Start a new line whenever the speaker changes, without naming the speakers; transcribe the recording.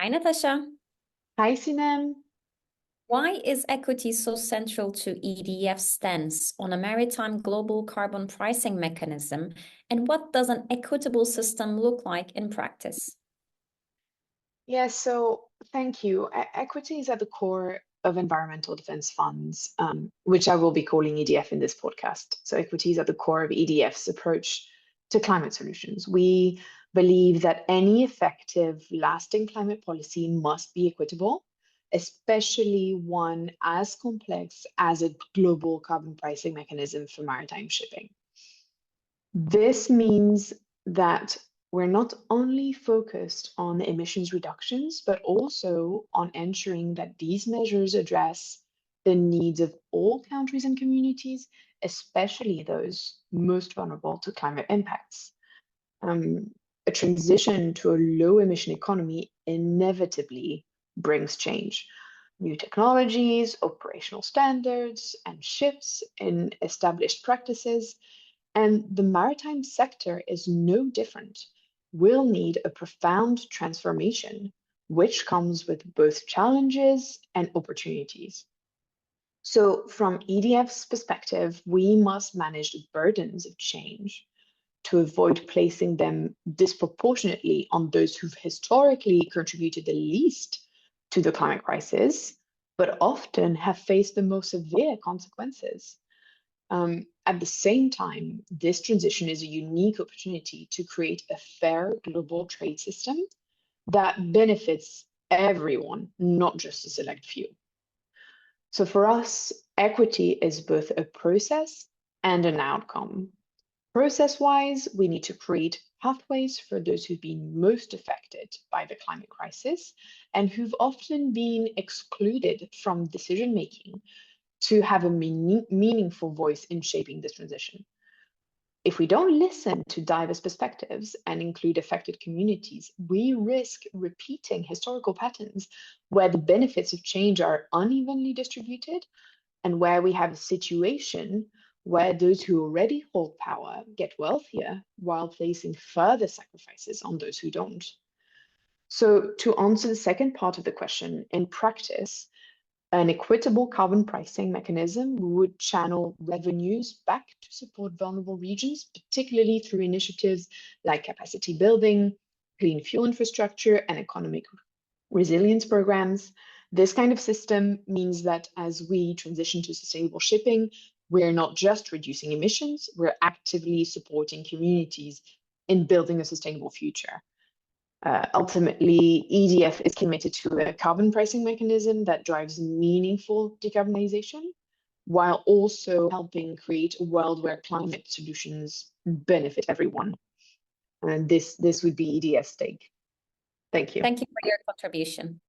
Hi, Natasha.
Hi, Sinem.
Why is equity so central to EDF's stance on a maritime global carbon pricing mechanism? And what does an equitable system look like in practice?
Yes, so thank you. Equity is at the core of environmental defense funds, which I will be calling EDF in this podcast. So equity is at the core of EDF's approach to climate solutions. We believe that any effective, lasting climate policy must be equitable, especially one as complex as a global carbon pricing mechanism for maritime shipping. This means that we're not only focused on emissions reductions, but also on ensuring that these measures address the needs of all countries and communities, especially those most vulnerable to climate impacts. Um, a transition to a low emission economy inevitably brings change. New technologies, operational standards, and shifts in established practices, and the maritime sector is no different. We'll need a profound transformation, which comes with both challenges and opportunities. So, from EDF's perspective, we must manage the burdens of change to avoid placing them disproportionately on those who've historically contributed the least to the climate crisis, but often have faced the most severe consequences. At the same time, this transition is a unique opportunity to create a fair global trade system that benefits everyone, not just a select few. So for us, equity is both a process and an outcome. Process-wise, we need to create pathways for those who've been most affected by the climate crisis and who've often been excluded from decision-making to have a meaningful voice in shaping this transition. If we don't listen to diverse perspectives and include affected communities, we risk repeating historical patterns where the benefits of change are unevenly distributed and where we have a situation where those who already hold power get wealthier while placing further sacrifices on those who don't. So, to answer the second part of the question, in practice, an equitable carbon pricing mechanism would channel revenues back to support vulnerable regions, particularly through initiatives like capacity building, clean fuel infrastructure, and economic resilience programs. This kind of system means that as we transition to sustainable shipping, we're not just reducing emissions, we're actively supporting communities in building a sustainable future. Ultimately, EDF is committed to a carbon pricing mechanism that drives meaningful decarbonization while also helping create a world where climate solutions benefit everyone. And this would be EDF's stake. Thank you.
Thank you for your contribution.